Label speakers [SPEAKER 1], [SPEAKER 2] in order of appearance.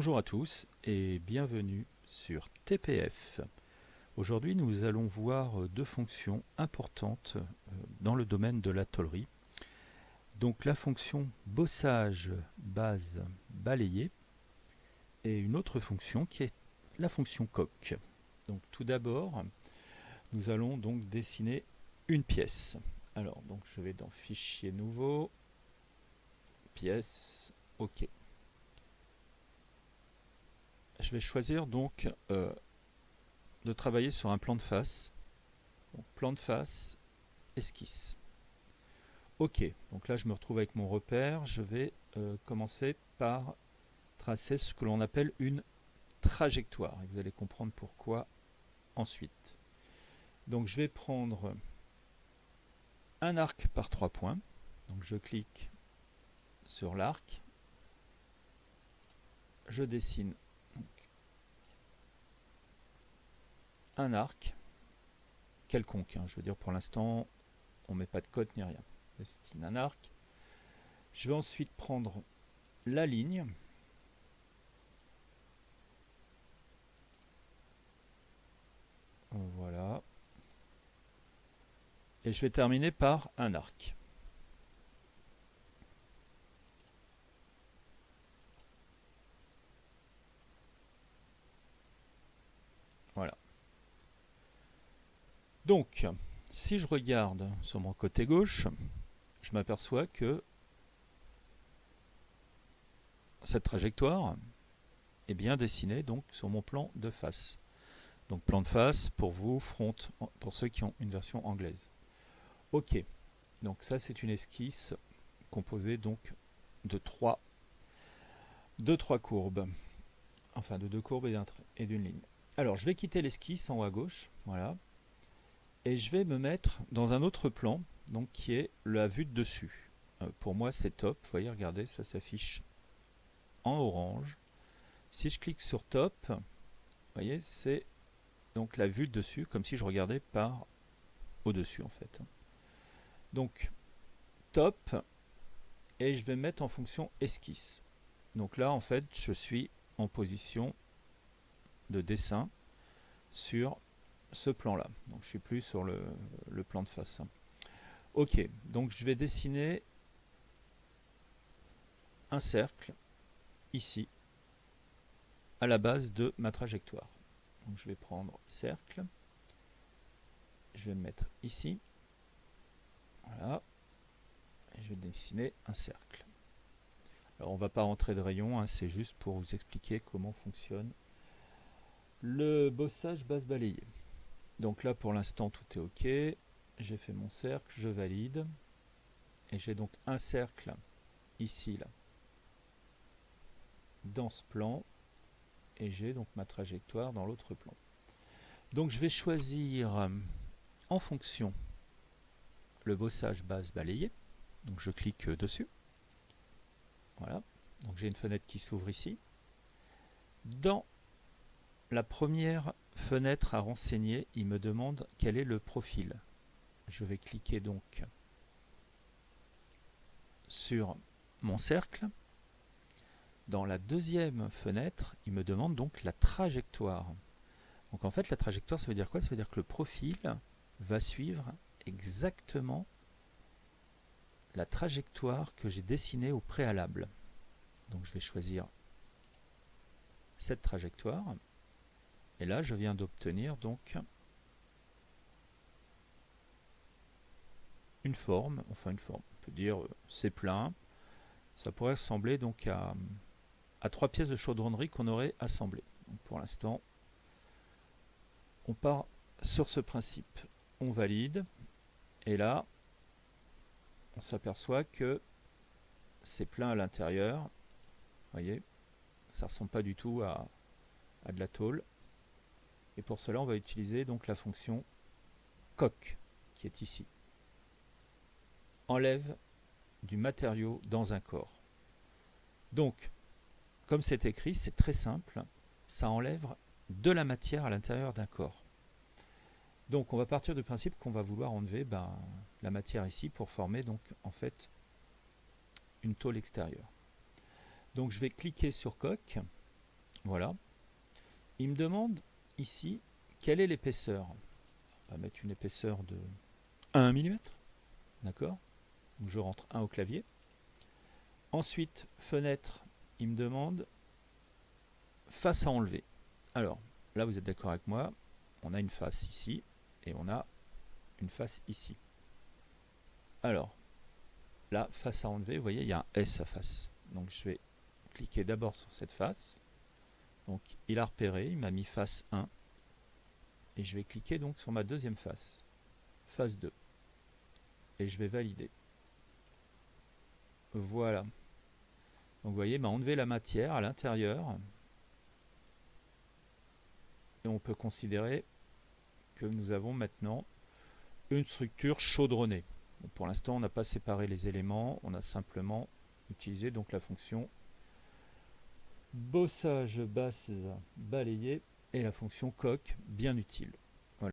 [SPEAKER 1] Bonjour à tous et bienvenue sur TPF. Aujourd'hui, nous allons voir deux fonctions importantes dans le domaine de la tôlerie. Donc la fonction bossage base balayé et une autre fonction qui est la fonction coque. Donc tout d'abord, nous allons donc dessiner une pièce. Alors donc je vais dans Fichier nouveau, pièce, OK. Je vais choisir donc de travailler sur un plan de face. Donc, plan de face, esquisse. Ok, donc là je me retrouve avec mon repère. Je vais commencer par tracer ce que l'on appelle une trajectoire. Et vous allez comprendre pourquoi ensuite. Donc je vais prendre un arc par 3 points. Donc je clique sur l'arc. Je dessine donc un arc quelconque. Je veux dire pour l'instant, on ne met pas de cote ni rien. Je dessine un arc. Je vais ensuite prendre la ligne. Voilà. Et je vais terminer par un arc. Voilà. Donc, si je regarde sur mon côté gauche, je m'aperçois que cette trajectoire est bien dessinée donc sur mon plan de face. Donc plan de face pour vous, front pour ceux qui ont une version anglaise. Ok, donc ça c'est une esquisse composée donc de trois courbes, enfin de deux courbes et d'une ligne. Alors je vais quitter l'esquisse en haut à gauche, voilà, et je vais me mettre dans un autre plan, donc qui est la vue de dessus. Pour moi c'est top, vous voyez, regardez, ça s'affiche en orange. Si je clique sur top, vous voyez, c'est donc la vue de dessus, comme si je regardais par au-dessus en fait. Donc top, et je vais mettre en fonction esquisse. Donc là en fait je suis en position de dessin sur ce plan là. Donc je suis plus sur le plan de face. Ok, donc je vais dessiner un cercle ici à la base de ma trajectoire. Donc je vais prendre cercle, je vais me mettre ici, voilà, et je vais dessiner un cercle. Alors on ne va pas rentrer de rayon, c'est juste pour vous expliquer comment fonctionne le bossage base balayé. Donc là pour l'instant tout est ok, j'ai fait mon cercle, je valide, et j'ai donc un cercle ici là, dans ce plan, et j'ai donc ma trajectoire dans l'autre plan. Donc je vais choisir en fonction le bossage base balayé, donc je clique dessus, voilà, donc j'ai une fenêtre qui s'ouvre ici. Dans la première fenêtre à renseigner, il me demande quel est le profil. Je vais cliquer donc sur mon cercle. Dans la deuxième fenêtre, il me demande donc la trajectoire. Donc en fait, la trajectoire, ça veut dire quoi? Ça veut dire que le profil va suivre exactement la trajectoire que j'ai dessinée au préalable. Donc je vais choisir cette trajectoire. Et là, je viens d'obtenir donc une forme, enfin une forme, on peut dire c'est plein. Ça pourrait ressembler donc à 3 pièces de chaudronnerie qu'on aurait assemblées. Donc pour l'instant, on part sur ce principe. On valide, et là, on s'aperçoit que c'est plein à l'intérieur. Vous voyez, ça ne ressemble pas du tout à de la tôle. Et pour cela, on va utiliser donc la fonction coque, qui est ici. Enlève du matériau dans un corps. Donc, comme c'est écrit, c'est très simple, ça enlève de la matière à l'intérieur d'un corps. Donc on va partir du principe qu'on va vouloir enlever la matière ici pour former donc en fait une tôle extérieure. Donc je vais cliquer sur coque Voilà. Il me demande ici quelle est l'épaisseur. On va mettre une épaisseur de 1 mm. D'accord. Donc je rentre 1 au clavier. Ensuite, fenêtre, il me demande face à enlever. Alors, là vous êtes d'accord avec moi, on a une face ici et on a une face ici. Alors, là, face à enlever, vous voyez, il y a un S à face. Donc je vais cliquer d'abord sur cette face. Donc il a repéré, il m'a mis face 1. Et je vais cliquer donc sur ma deuxième face, face 2. Et je vais valider. Voilà. Donc vous voyez, il m'a enlevé la matière à l'intérieur. Et on peut considérer que nous avons maintenant une structure chaudronnée. Bon, pour l'instant, on n'a pas séparé les éléments, on a simplement utilisé donc la fonction bossage basse balayée et la fonction coque bien utile.